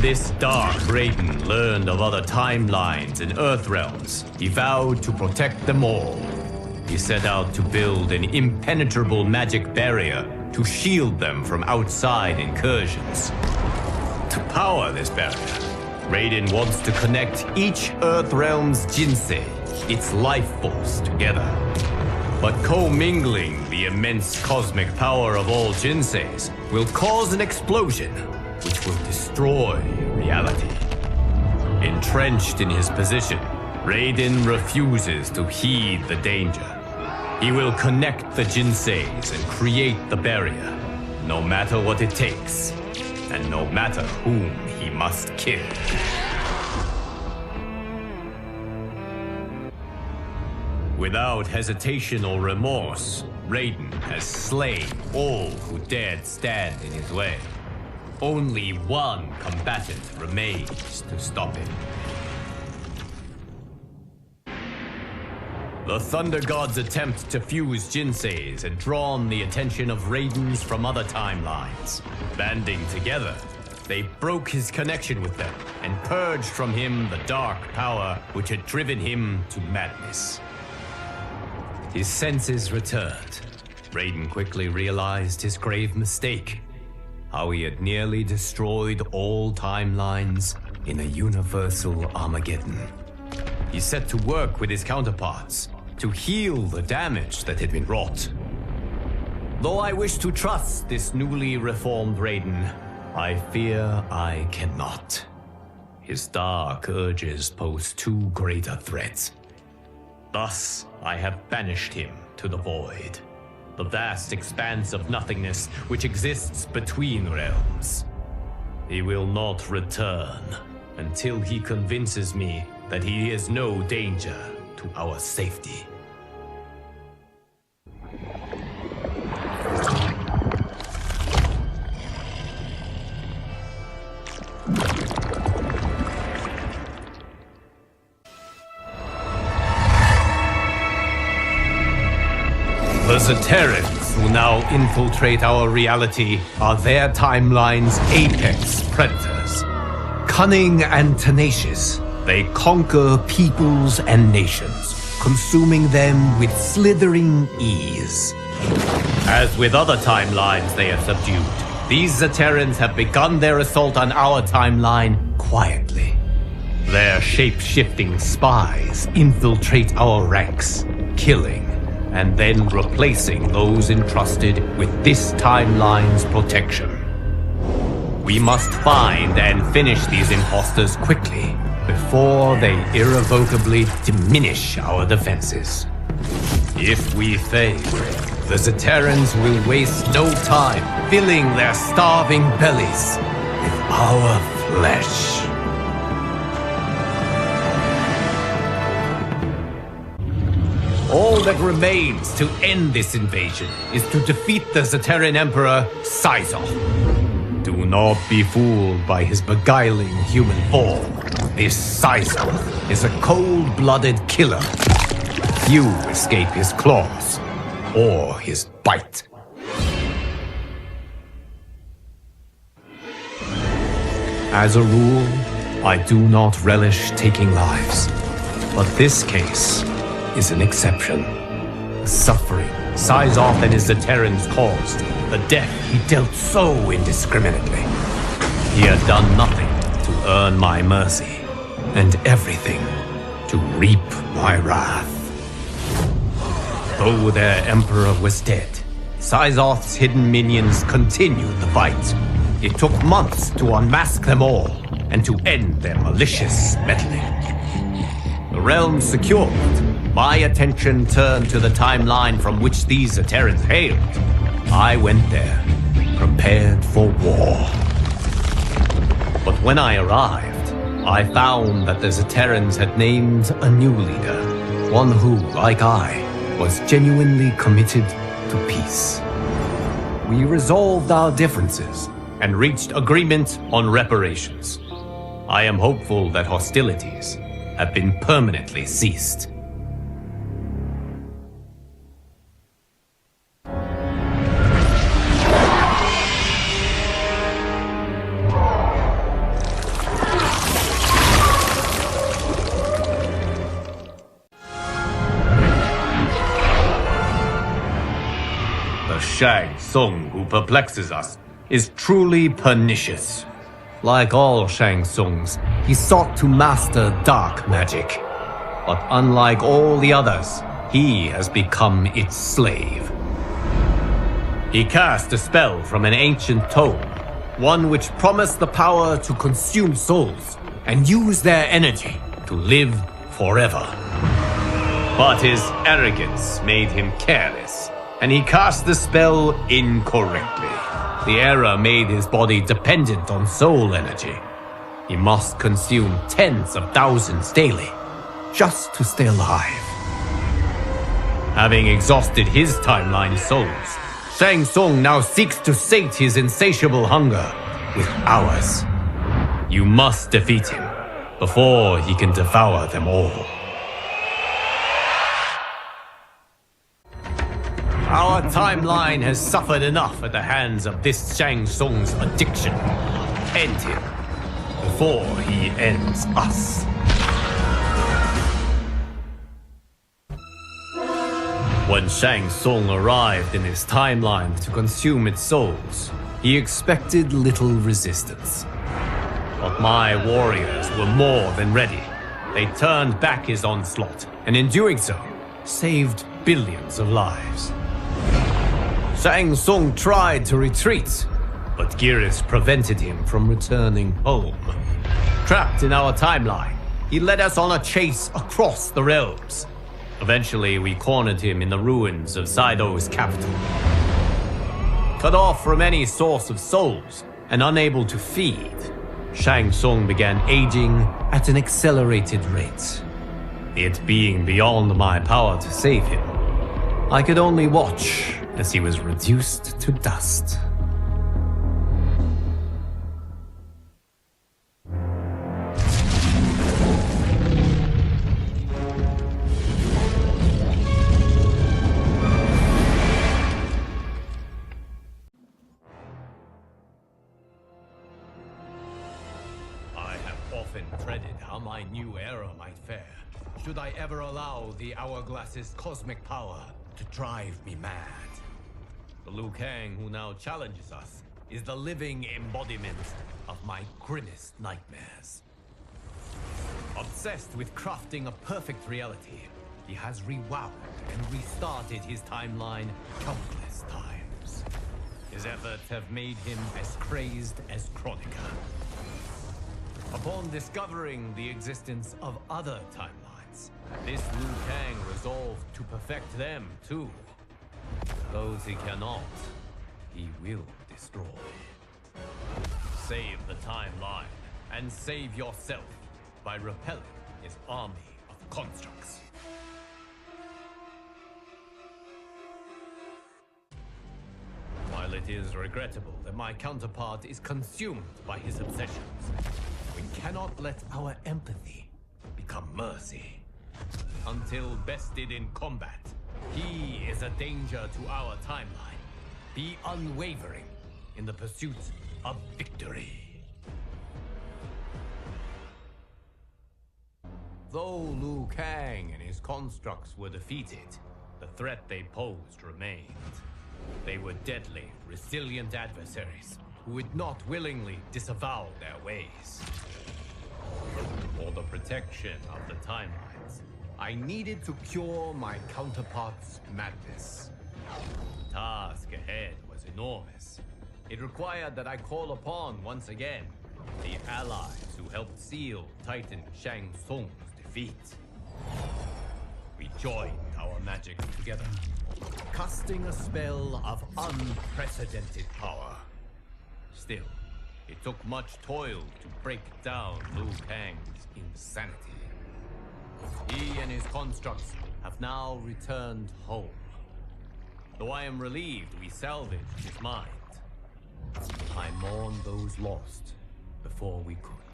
this dark Raiden learned of other timelines and Earth realms, he vowed to protect them all. He set out to build an impenetrable magic barrier to shield them from outside incursions. To power this barrier, Raiden wants to connect each Earth realm's Jinsei, its life force, together. But commingling the immense cosmic power of all Jinseis will cause an explosion which will destroy reality. Entrenched in his position, Raiden refuses to heed the danger. He will connect the Jinseis and create the barrier, no matter what it takes, and no matter whom he must kill. Without hesitation or remorse, Raiden has slain all who dared stand in his way. Only one combatant remains to stop him. The Thunder God's attempt to fuse Jinseis had drawn the attention of Raidens from other timelines. Banding together, they broke his connection with them and purged from him the dark power which had driven him to madness. His senses returned. Raiden quickly realized his grave mistake, how he had nearly destroyed all timelines in a universal Armageddon. He set to work with his counterparts to heal the damage that had been wrought. Though I wish to trust this newly reformed Raiden, I fear I cannot. His dark urges pose too great a threat. Thus, I have banished him to the void, the vast expanse of nothingness which exists between realms. He will not return until he convinces me that he is no danger to our safety. The Zaterrans who now infiltrate our reality are their timeline's apex predators. Cunning and tenacious, they conquer peoples and nations, consuming them with slithering ease. As with other timelines they have subdued, these Zaterrans have begun their assault on our timeline quietly. Their shape-shifting spies infiltrate our ranks, killing and then replacing those entrusted with this timeline's protection. We must find and finish these imposters quickly before they irrevocably diminish our defenses. If we fail, the Zaterrans will waste no time filling their starving bellies with our flesh. All that remains to end this invasion is to defeat the Zaterran Emperor, Syzoth. Do not be fooled by his beguiling human form. This Syzoth is a cold-blooded killer. Few escape his claws or his bite. As a rule, I do not relish taking lives, but this case is an exception. The suffering Syzoth and his Zaterrans caused, the death he dealt so indiscriminately. He had done nothing to earn my mercy, and everything to reap my wrath. Though their emperor was dead, Syzoth's hidden minions continued the fight. It took months to unmask them all and to end their malicious meddling. The realm secured, my attention turned to the timeline from which these Zaterrans hailed. I went there, prepared for war. But when I arrived, I found that the Zaterrans had named a new leader, one who, like I, was genuinely committed to peace. We resolved our differences and reached agreement on reparations. I am hopeful that hostilities have been permanently ceased. Shang Tsung who perplexes us is truly pernicious. Like all Shang Tsungs, he sought to master dark magic. But unlike all the others, he has become its slave. He cast a spell from an ancient tome, one which promised the power to consume souls and use their energy to live forever. But his arrogance made him careless, and he cast the spell incorrectly. The error made his body dependent on soul energy. He must consume tens of thousands daily, just to stay alive. Having exhausted his timeline's souls, Shang Tsung now seeks to sate his insatiable hunger with ours. You must defeat him before he can devour them all. Our timeline has suffered enough at the hands of this Shang Tsung's addiction. End him before he ends us. When Shang Tsung arrived in his timeline to consume its souls, he expected little resistance. But my warriors were more than ready. They turned back his onslaught, and in doing so, saved billions of lives. Shang Tsung tried to retreat, but Geras prevented him from returning home. Trapped in our timeline, he led us on a chase across the realms. Eventually, we cornered him in the ruins of Saido's capital. Cut off from any source of souls and unable to feed, Shang Tsung began aging at an accelerated rate. It being beyond my power to save him, I could only watch as he was reduced to dust. I have often dreaded how my new era might fare, should I ever allow the Hourglass's cosmic power to drive me mad. The Liu Kang who now challenges us is the living embodiment of my grimmest nightmares. Obsessed with crafting a perfect reality, he has rewound and restarted his timeline countless times. His efforts have made him as crazed as Chronica. Upon discovering the existence of other timelines, this Liu Kang resolved to perfect them too. Those he cannot, he will destroy. Save the timeline and save yourself by repelling his army of constructs. While it is regrettable that my counterpart is consumed by his obsessions, we cannot let our empathy become mercy. Until bested in combat, he is a danger to our timeline. Be unwavering in the pursuit of victory. Though Liu Kang and his constructs were defeated, the threat they posed remained. They were deadly, resilient adversaries who would not willingly disavow their ways. For the protection of the timelines, I needed to cure my counterpart's madness. The task ahead was enormous. It required that I call upon, once again, the allies who helped seal Titan Shang Tsung's defeat. We joined our magic together, casting a spell of unprecedented power. Still, it took much toil to break down Liu Kang's insanity. He and his constructs have now returned home. Though I am relieved we salvaged his mind, I mourn those lost before we could.